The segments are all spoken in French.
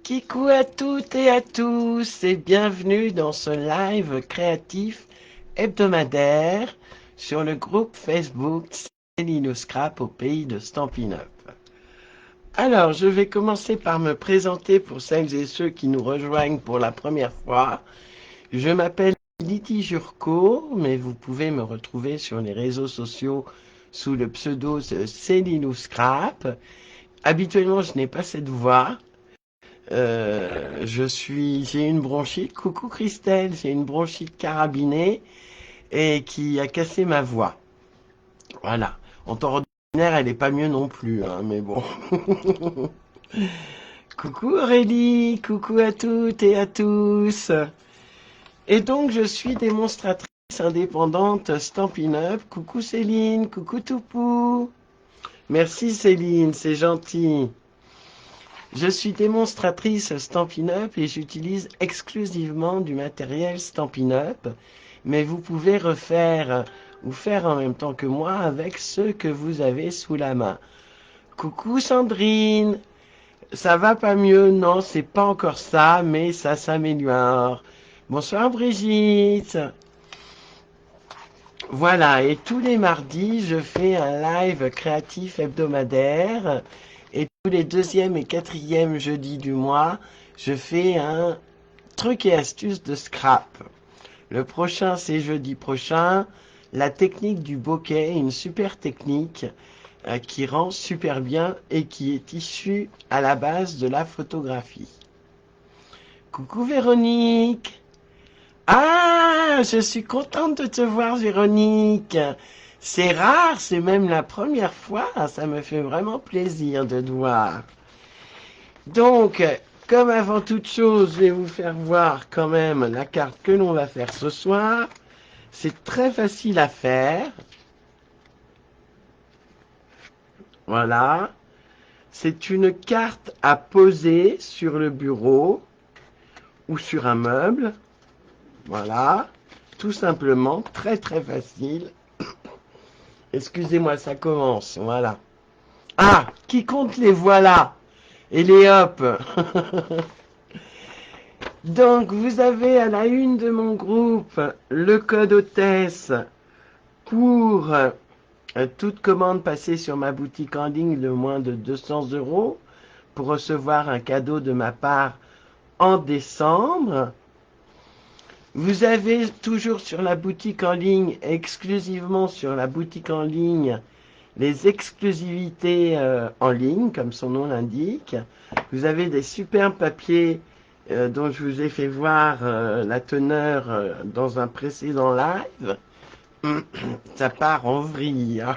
Kikou à toutes et à tous et bienvenue dans ce live créatif hebdomadaire sur le groupe Facebook Céline Scrap au pays de Stampin' Up. Alors, je vais commencer par me présenter pour celles et ceux qui nous rejoignent pour la première fois. Je m'appelle Lydie Jurco, mais vous pouvez me retrouver sur les réseaux sociaux sous le pseudo Céline Scrap. Habituellement, je n'ai pas cette voix. J'ai une bronchite. Coucou Christelle, j'ai une bronchite carabinée et qui a cassé ma voix. Voilà. En temps ordinaire, elle est pas mieux non plus, hein, mais bon. Coucou Aurélie, coucou à toutes et à tous. Et donc, je suis démonstratrice indépendante Stampin' Up. Coucou Céline, coucou Toupou. Merci Céline, c'est gentil. Je suis démonstratrice Stampin' Up et j'utilise exclusivement du matériel Stampin' Up, mais vous pouvez refaire ou faire en même temps que moi avec ceux que vous avez sous la main. Coucou Sandrine, ça va pas mieux? Non, c'est pas encore ça, mais ça s'améliore. Bonsoir Brigitte. Voilà, et tous les mardis, je fais un live créatif hebdomadaire. Et tous les deuxième et quatrième jeudis du mois, je fais un truc et astuce de scrap. Le prochain, c'est jeudi prochain. La technique du bokeh, une super technique qui rend super bien et qui est issue à la base de la photographie. Coucou Véronique. Ah, je suis contente de te voir Véronique. C'est rare, c'est même la première fois, ça me fait vraiment plaisir de te voir. Donc, comme avant toute chose, je vais vous faire voir quand même la carte que l'on va faire ce soir. C'est très facile à faire. Voilà. C'est une carte à poser sur le bureau ou sur un meuble. Voilà. Tout simplement, très très facile. Excusez-moi, ça commence. Voilà. Ah, qui compte les voilà et les hop. Donc, vous avez à la une de mon groupe le code hôtesse pour toute commande passée sur ma boutique en ligne de moins de 200 € pour recevoir un cadeau de ma part en décembre. Vous avez toujours sur la boutique en ligne, exclusivement sur la boutique en ligne, les exclusivités en ligne, comme son nom l'indique. Vous avez des superbes papiers dont je vous ai fait voir la teneur dans un précédent live. Ça part en vrille. Hein.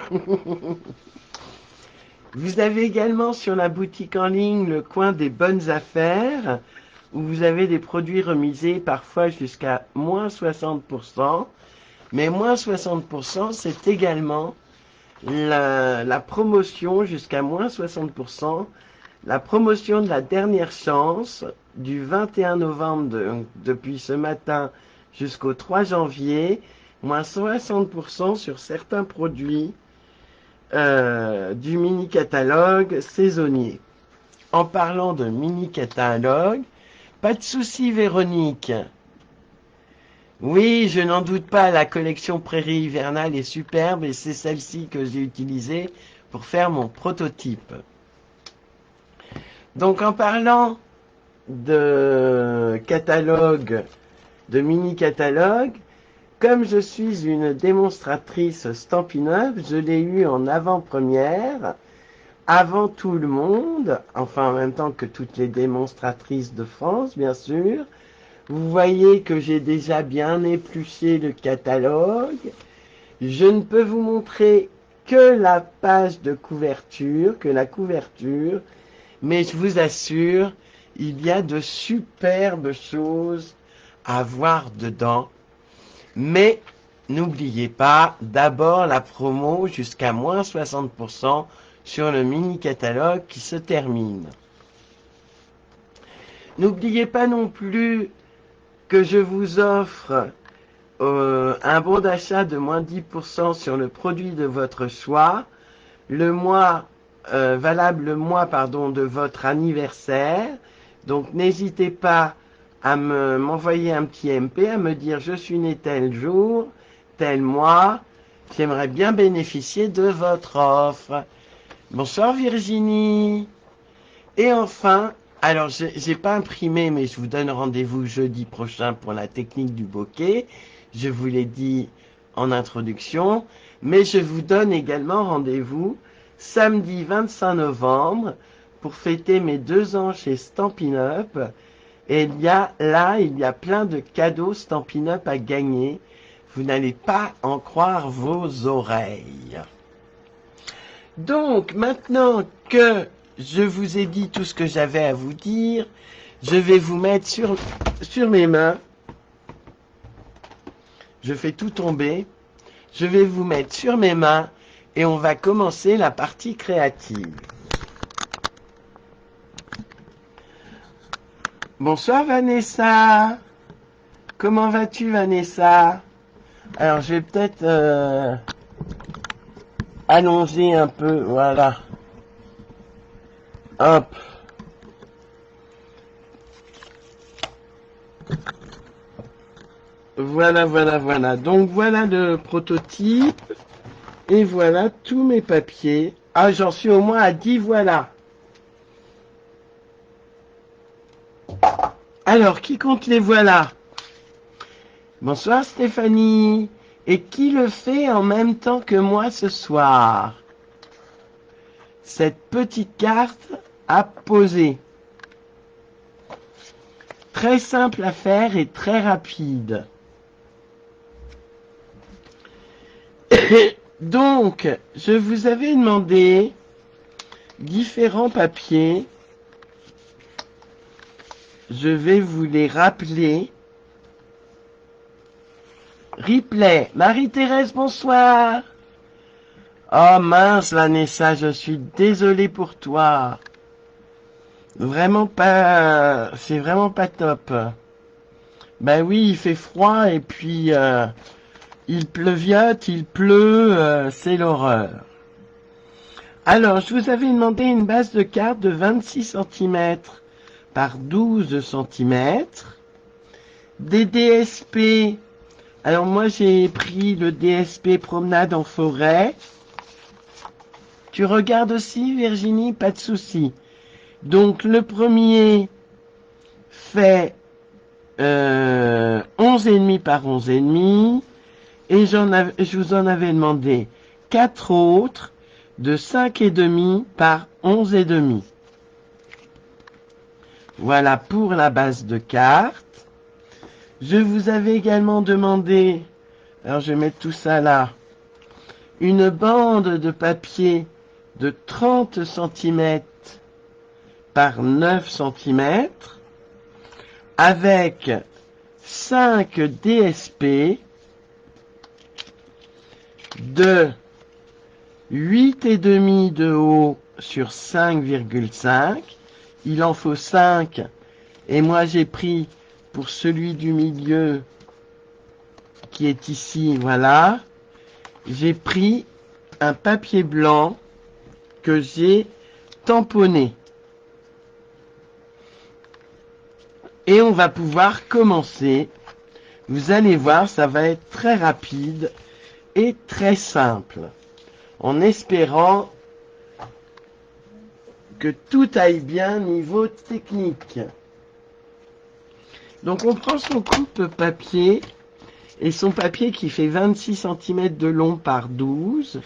Vous avez également sur la boutique en ligne le coin des bonnes affaires, où vous avez des produits remisés parfois jusqu'à moins 60%. Mais moins 60%, c'est également la promotion jusqu'à moins 60%, la promotion de la dernière chance du 21 novembre depuis ce matin jusqu'au 3 janvier, moins 60% sur certains produits du mini-catalogue saisonnier. En parlant de mini-catalogue, pas de souci Véronique. Oui, je n'en doute pas, la collection Prairie hivernale est superbe et c'est celle-ci que j'ai utilisée pour faire mon prototype. Donc en parlant de catalogue, de mini-catalogue, comme je suis une démonstratrice Stampin' Up, je l'ai eu en avant-première, avant tout le monde, enfin en même temps que toutes les démonstratrices de France, bien sûr. Vous voyez que j'ai déjà bien épluché le catalogue. Je ne peux vous montrer que la page de couverture, que la couverture, mais je vous assure, il y a de superbes choses à voir dedans. Mais n'oubliez pas, d'abord la promo jusqu'à moins 60% sur le mini-catalogue qui se termine. N'oubliez pas non plus que je vous offre un bon d'achat de moins 10% sur le produit de votre choix, valable le mois de votre anniversaire, Donc n'hésitez pas à m'envoyer un petit MP, à me dire je suis né tel jour, tel mois, j'aimerais bien bénéficier de votre offre. Bonsoir Virginie. Et enfin, alors j'ai pas imprimé, mais je vous donne rendez-vous jeudi prochain pour la technique du bokeh. Je vous l'ai dit en introduction, mais je vous donne également rendez-vous samedi 25 novembre pour fêter mes 2 ans chez Stampin' Up. Et il y a plein de cadeaux Stampin' Up à gagner. Vous n'allez pas en croire vos oreilles. Donc, maintenant que je vous ai dit tout ce que j'avais à vous dire, je vais vous mettre sur mes mains. Je fais tout tomber. Je vais vous mettre sur mes mains et on va commencer la partie créative. Bonsoir Vanessa. Comment vas-tu Vanessa? Alors je vais peut-être allonger un peu, voilà. Hop. Voilà. Donc voilà le prototype. Et voilà tous mes papiers. Ah, j'en suis au moins à 10 voilà. Alors, qui compte les voilà? Bonsoir Stéphanie. Et qui le fait en même temps que moi ce soir? Cette petite carte à poser. Très simple à faire et très rapide. Donc, je vous avais demandé différents papiers. Je vais vous les rappeler. Replay. Marie-Thérèse, bonsoir. Oh mince, Vanessa, je suis désolé pour toi. Vraiment pas... C'est vraiment pas top. Ben oui, il fait froid et puis... il pleuviote, il pleut, c'est l'horreur. Alors, je vous avais demandé une base de cartes de 26 cm par 12 cm. Des DSP. Alors moi, j'ai pris le DSP promenade en forêt. Tu regardes aussi, Virginie? Pas de souci. Donc, le premier fait 11,5 par 11,5. Et je vous en avais demandé 4 autres de 5,5 par 11,5. Voilà pour la base de cartes. Je vous avais également demandé, alors je vais mettre tout ça là, une bande de papier de 30 cm par 9 cm avec 5 DSP de 8,5 de haut sur 5,5. Il en faut 5. Et moi, j'ai pris pour celui du milieu qui est ici, voilà. J'ai pris un papier blanc que j'ai tamponné. Et on va pouvoir commencer. Vous allez voir, ça va être très rapide et très simple, en espérant que tout aille bien niveau technique. Donc on prend son coupe-papier et son papier qui fait 26 cm de long par 12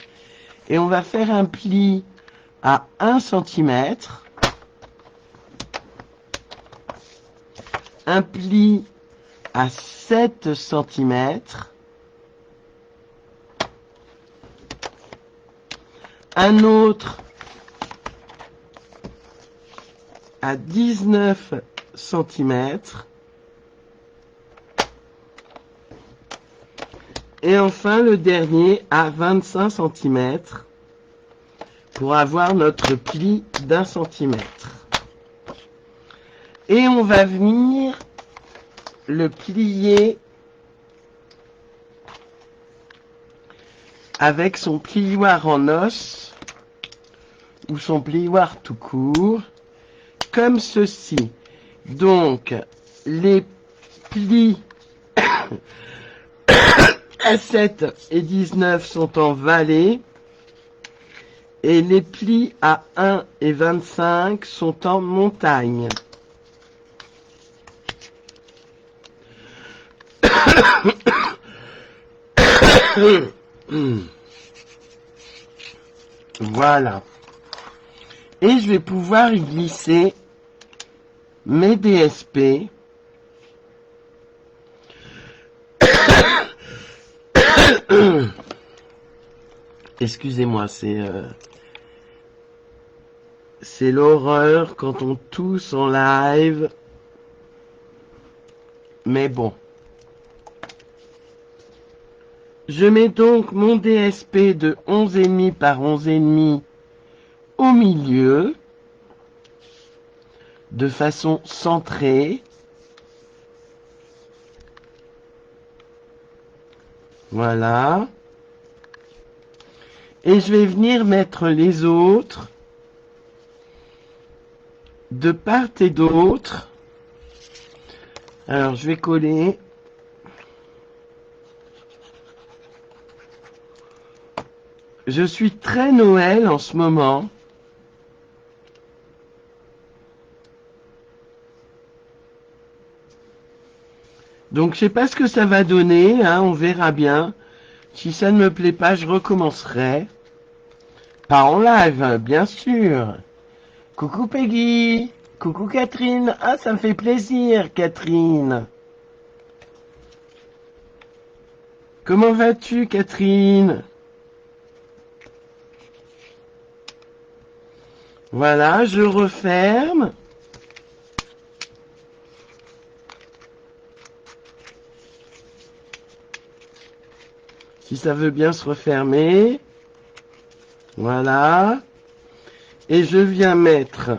et on va faire un pli à 1 cm, un pli à 7 cm, un autre à 19 cm et enfin le dernier à 25 cm pour avoir notre pli d'1 cm. Et on va venir le plier avec son plioir en os ou son plioir tout court, comme ceci. Donc, les plis à 7 et 19 sont en vallée et les plis à 1 et 25 sont en montagne. Voilà. Et je vais pouvoir y glisser mes DSP. Excusez-moi, c'est l'horreur quand on tousse en live. Mais bon. Je mets donc mon DSP de 11,5 par 11,5 au milieu, de façon centrée. Voilà. Et je vais venir mettre les autres de part et d'autre. Alors, je vais coller. Je suis très Noël en ce moment. Donc, je sais pas ce que ça va donner, hein, on verra bien. Si ça ne me plaît pas, je recommencerai. Pas en live, bien sûr. Coucou Peggy. Coucou Catherine. Ah, ça me fait plaisir, Catherine. Comment vas-tu, Catherine? Voilà, je referme. Si ça veut bien se refermer. Voilà. Et je viens mettre,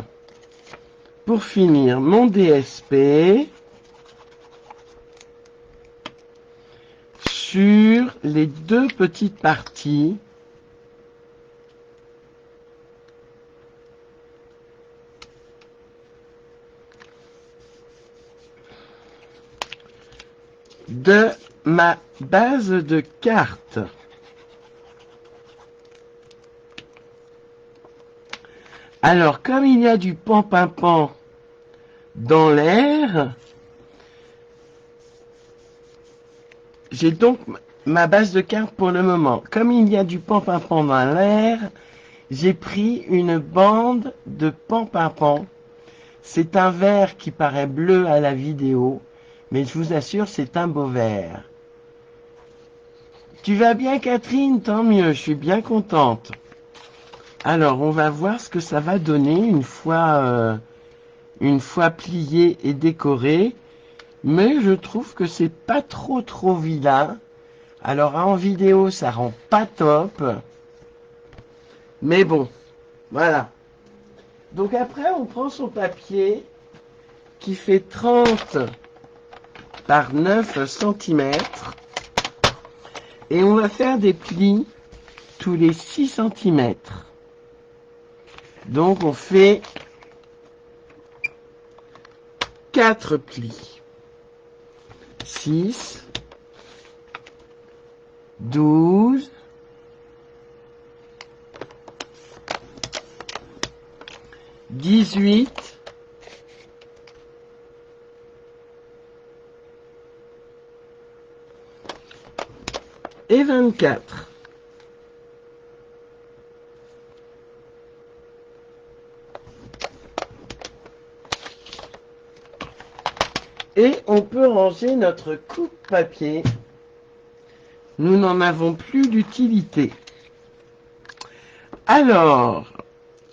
pour finir, mon DSP sur les deux petites parties de ma base de cartes. Alors, comme il y a du pan-pan-pan dans l'air, j'ai donc ma base de cartes pour le moment. Comme il y a du pan-pan-pan dans l'air, j'ai pris une bande de pan-pan-pan. C'est un vert qui paraît bleu à la vidéo, mais je vous assure, c'est un beau vert. Tu vas bien, Catherine? Tant mieux, je suis bien contente. Alors, on va voir ce que ça va donner une fois plié et décoré. Mais je trouve que c'est pas trop vilain. Alors, en vidéo, ça rend pas top. Mais bon, voilà. Donc après, on prend son papier qui fait 30 par 9 cm. Et on va faire des plis tous les 6 cm. Donc on fait 4 plis. 6, 12, 18, et 24. Et on peut ranger notre coupe-papier. Nous n'en avons plus d'utilité. Alors,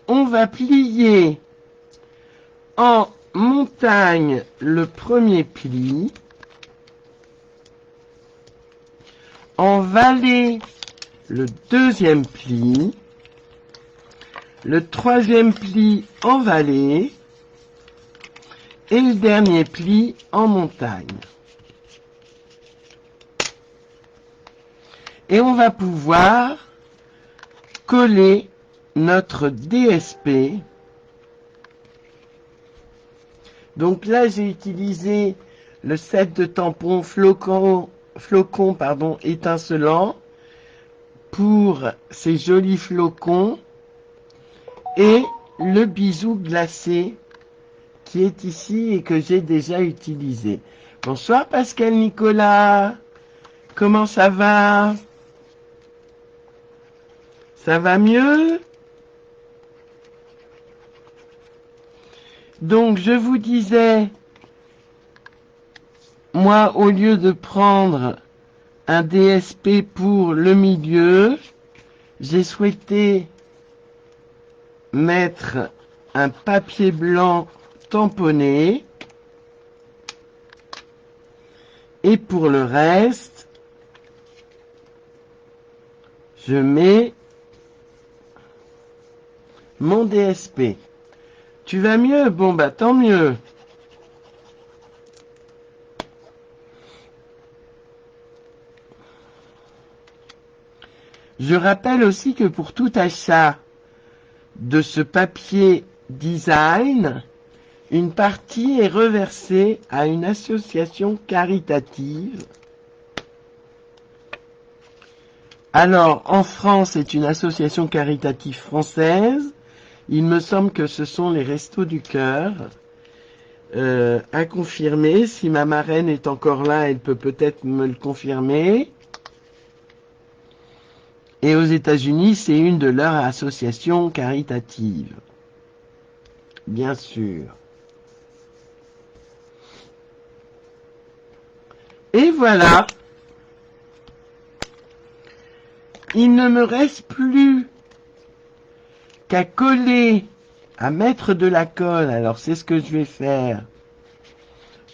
on va plier en montagne le premier pli, en vallée le deuxième pli, le troisième pli en vallée et le dernier pli en montagne. Et on va pouvoir coller notre DSP Donc là, j'ai utilisé le set de tampons flocons étincelants pour ces jolis flocons et le bisou glacé qui est ici et que j'ai déjà utilisé. Bonsoir Pascal Nicolas, comment ça va? Ça va mieux? Donc je vous disais, moi au lieu de prendre un DSP pour le milieu, j'ai souhaité mettre un papier blanc tamponné et pour le reste, je mets mon DSP. Tu vas mieux? Bon bah tant mieux. Je rappelle aussi que pour tout achat de ce papier design, une partie est reversée à une association caritative. Alors, en France, c'est une association caritative française. Il me semble que ce sont les Restos du Cœur. À confirmer. Si ma marraine est encore là, elle peut peut-être me le confirmer. Et aux États-Unis, c'est une de leurs associations caritatives. Bien sûr. Et voilà. Il ne me reste plus qu'à coller, à mettre de la colle. Alors c'est ce que je vais faire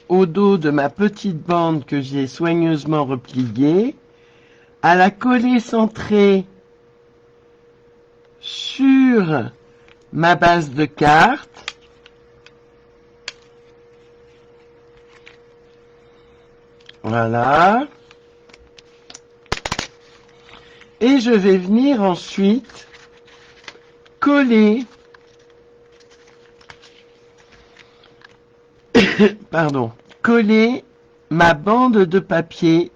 au dos de ma petite bande que j'ai soigneusement repliée, à la coller centrée sur ma base de carte. Voilà. Et je vais venir ensuite coller coller ma bande de papier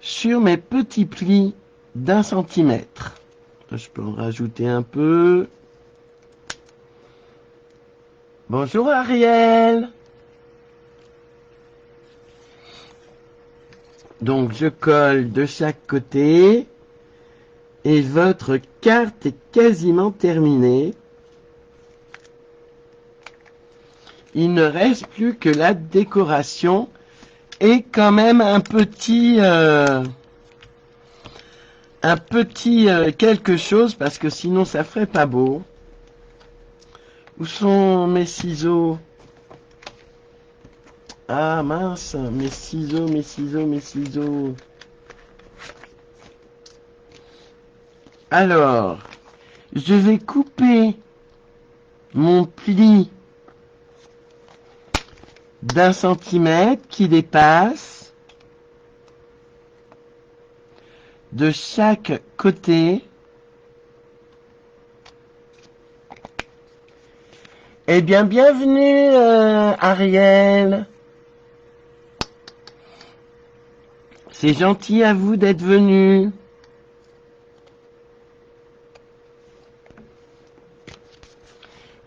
sur mes petits plis d'1 centimètre. Je peux en rajouter un peu. Bonjour Ariel. Donc je colle de chaque côté et votre carte est quasiment terminée. Il ne reste plus que la décoration et quand même un petit quelque chose parce que sinon ça ferait pas beau. Où sont mes ciseaux? Ah mince, mes ciseaux. Alors, je vais couper mon pli d'1 centimètre qui dépasse de chaque côté. Eh bien, bienvenue Ariel. C'est gentil à vous d'être venu.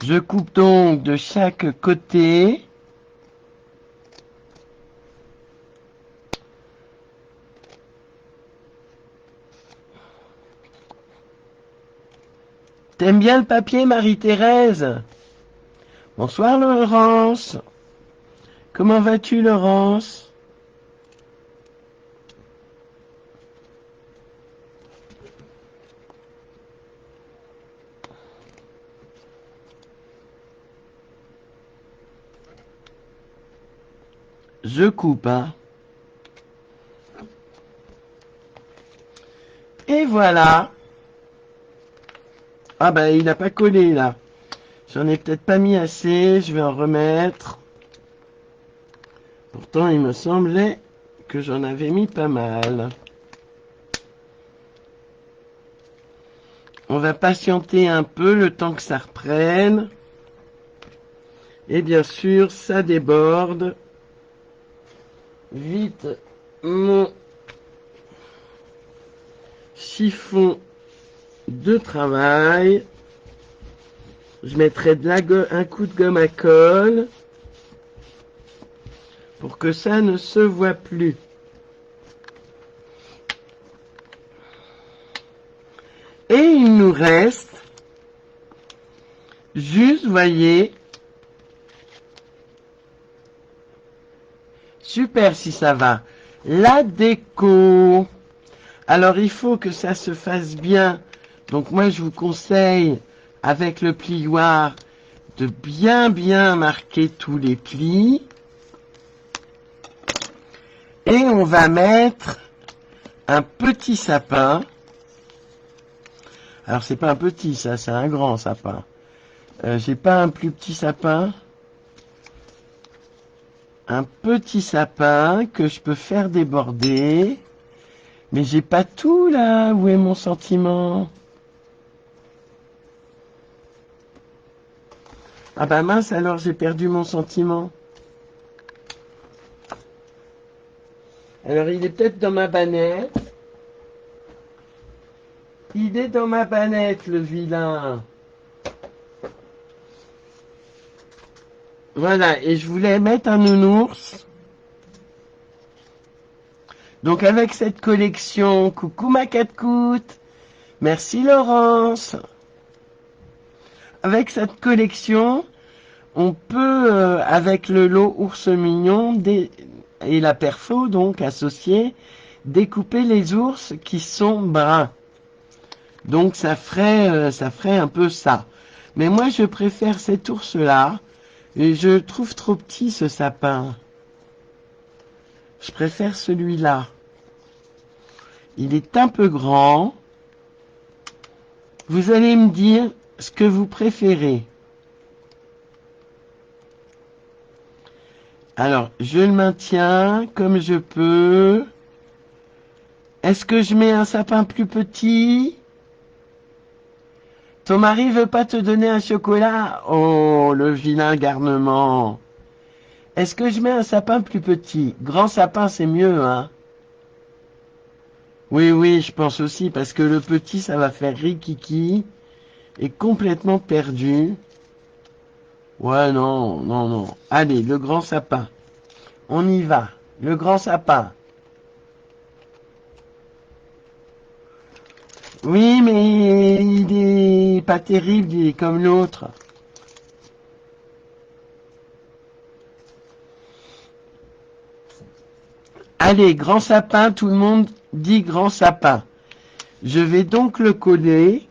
Je coupe donc de chaque côté. T'aimes bien le papier, Marie-Thérèse? Bonsoir, Laurence. Comment vas-tu, Laurence? Je coupe, hein. Et voilà. Ah ben, il n'a pas collé, là. J'en ai peut-être pas mis assez, je vais en remettre. Pourtant, il me semblait que j'en avais mis pas mal. On va patienter un peu le temps que ça reprenne. Et bien sûr, ça déborde. Vite mon chiffon de travail. Je mettrai un coup de gomme à colle pour que ça ne se voit plus. Et il nous reste juste, voyez, super si ça va, la déco. Alors il faut que ça se fasse bien. Donc moi je vous conseille avec le plioir de bien marquer tous les plis. Et on va mettre un petit sapin. Alors c'est pas un petit, ça c'est un grand sapin. J'ai pas un plus petit sapin. Un petit sapin que je peux faire déborder. Mais j'ai pas tout là. Où est mon sentiment? Ah bah mince, alors j'ai perdu mon sentiment. Alors il est peut-être dans ma banette. Il est dans ma banette, le vilain. Voilà, et je voulais mettre un nounours. Donc avec cette collection, coucou ma catcoute. Merci Laurence. Avec cette collection, on peut, avec le lot ours mignon et la perfo, donc associée, découper les ours qui sont bruns. Donc ça ferait un peu ça. Mais moi je préfère cet ours-là. Et je trouve trop petit ce sapin. Je préfère celui-là. Il est un peu grand. Vous allez me dire ce que vous préférez. Alors, je le maintiens comme je peux. Est-ce que je mets un sapin plus petit? Ton mari veut pas te donner un chocolat? Oh, le vilain garnement. Est-ce que je mets un sapin plus petit? Grand sapin, c'est mieux, hein? Oui, je pense aussi, parce que le petit, ça va faire rikiki et complètement perdu. Ouais, non. Allez, le grand sapin. On y va. Le grand sapin. Oui, mais il est pas terrible, il est comme l'autre. Allez, grand sapin, tout le monde dit grand sapin. Je vais donc le coller.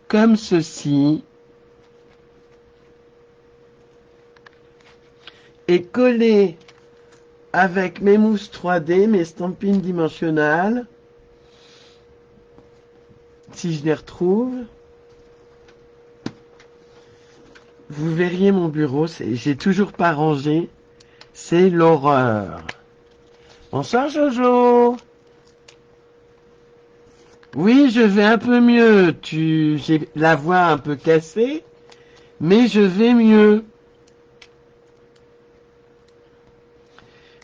Comme ceci. Et coller avec mes mousses 3D, mes stampines dimensionnelles. Si je les retrouve. Vous verriez mon bureau, j'ai toujours pas rangé. C'est l'horreur. Bonsoir Jojo. Oui, je vais un peu mieux. J'ai la voix un peu cassée, mais je vais mieux.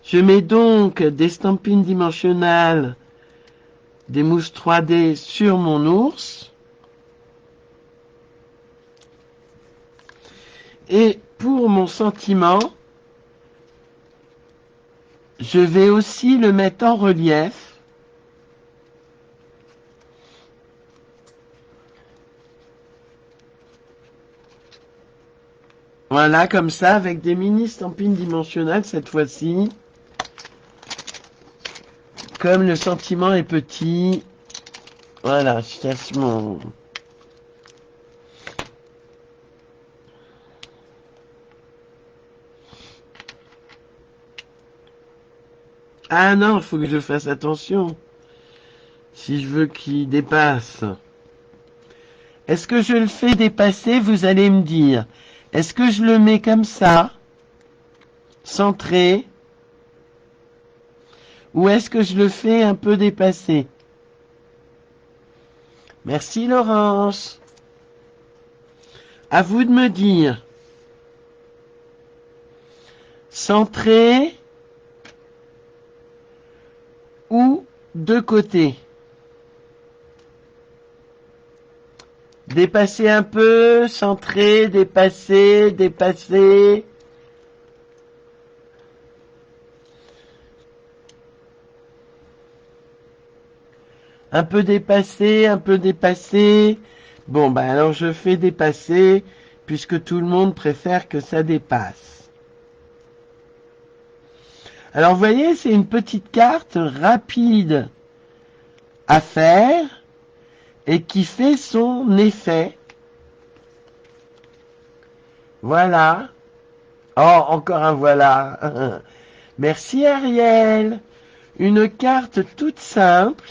Je mets donc des stampines dimensionnelles, des mousses 3D sur mon ours. Et pour mon sentiment, je vais aussi le mettre en relief. Voilà, comme ça, avec des mini stampines dimensionnelles cette fois-ci. Comme le sentiment est petit. Voilà, je casse mon... Ah non, il faut que je fasse attention. Si je veux qu'il dépasse. Est-ce que je le fais dépasser? Vous allez me dire. Est-ce que je le mets comme ça, centré, ou est-ce que je le fais un peu dépasser? Merci Laurence. À vous de me dire. Centré ou de côté. Dépasser un peu, centrer, dépasser, dépasser. Un peu dépassé, un peu dépassé. Bon, ben alors je fais dépasser, puisque tout le monde préfère que ça dépasse. Alors vous voyez, c'est une petite carte rapide à faire et qui fait son effet. Voilà. Oh, encore un voilà. Merci Ariel. Une carte toute simple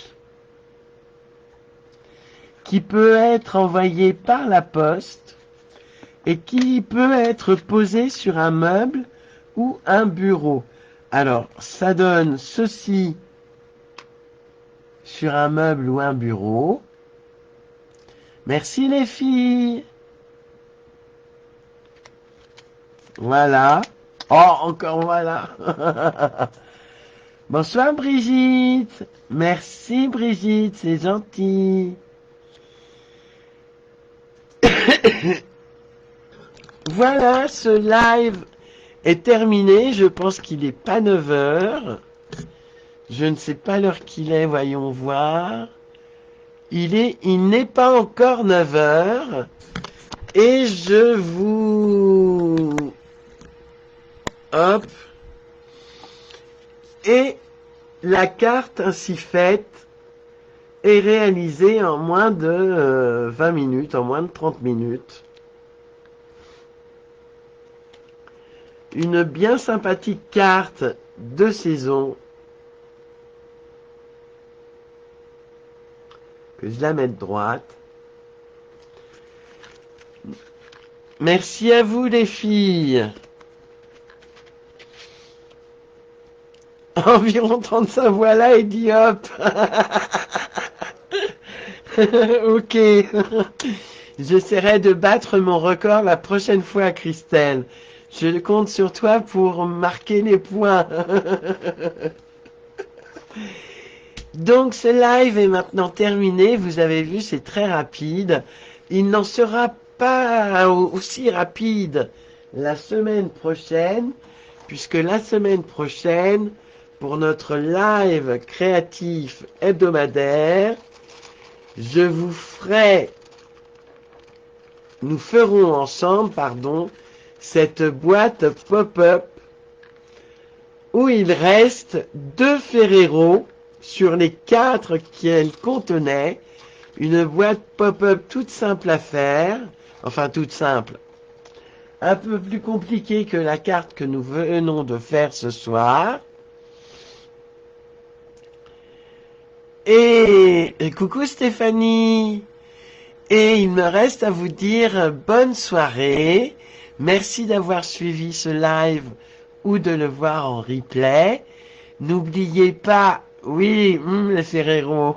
qui peut être envoyée par la poste et qui peut être posée sur un meuble ou un bureau. Alors, ça donne ceci sur un meuble ou un bureau. Merci les filles. Voilà. Oh, encore voilà. Bonsoir Brigitte. Merci Brigitte, c'est gentil. Voilà, ce live est terminé. Je pense qu'il n'est pas 9 heures. Je ne sais pas l'heure qu'il est, voyons voir. Il n'est pas encore 9 heures. Et je vous... Hop. Et la carte ainsi faite est réalisée en moins de 20 minutes, en moins de 30 minutes. Une bien sympathique carte de saison. Que je la mette droite. Merci à vous les filles. Environ 35 voilà et dit hop. Ok. J'essaierai de battre mon record la prochaine fois, Christelle. Je compte sur toi pour marquer les points. Donc ce live est maintenant terminé. Vous avez vu, c'est très rapide. Il n'en sera pas aussi rapide la semaine prochaine, puisque la semaine prochaine, pour notre live créatif hebdomadaire, nous ferons ensemble, cette boîte pop-up où il reste 2 Ferrero sur les 4 qu'elle contenait. Une boîte pop-up toute simple à faire, enfin toute simple, un peu plus compliquée que la carte que nous venons de faire ce soir. Et coucou Stéphanie. Et il me reste à vous dire bonne soirée. Merci d'avoir suivi ce live ou de le voir en replay. N'oubliez pas, oui, les Ferrero.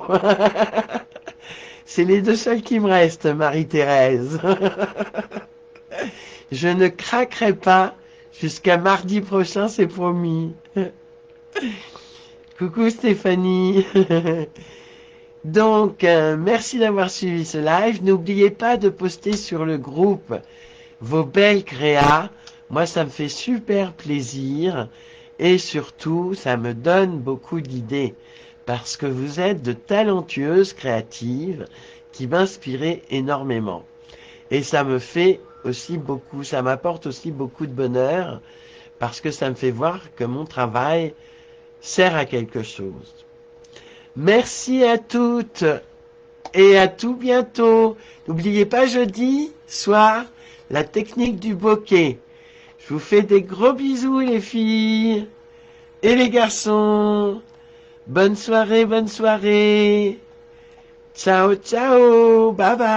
C'est les 2 seuls qui me restent, Marie-Thérèse. Je ne craquerai pas jusqu'à mardi prochain, c'est promis. Coucou Stéphanie. Donc, merci d'avoir suivi ce live. N'oubliez pas de poster sur le groupe vos belles créas. Moi, ça me fait super plaisir. Et surtout, ça me donne beaucoup d'idées. Parce que vous êtes de talentueuses créatives qui m'inspirez énormément. Et ça me fait aussi beaucoup, ça m'apporte aussi beaucoup de bonheur. Parce que ça me fait voir que mon travail sert à quelque chose. Merci à toutes et à tout bientôt. N'oubliez pas jeudi soir la technique du bokeh. Je vous fais des gros bisous les filles et les garçons. Bonne soirée, bonne soirée. Ciao, ciao, bye bye.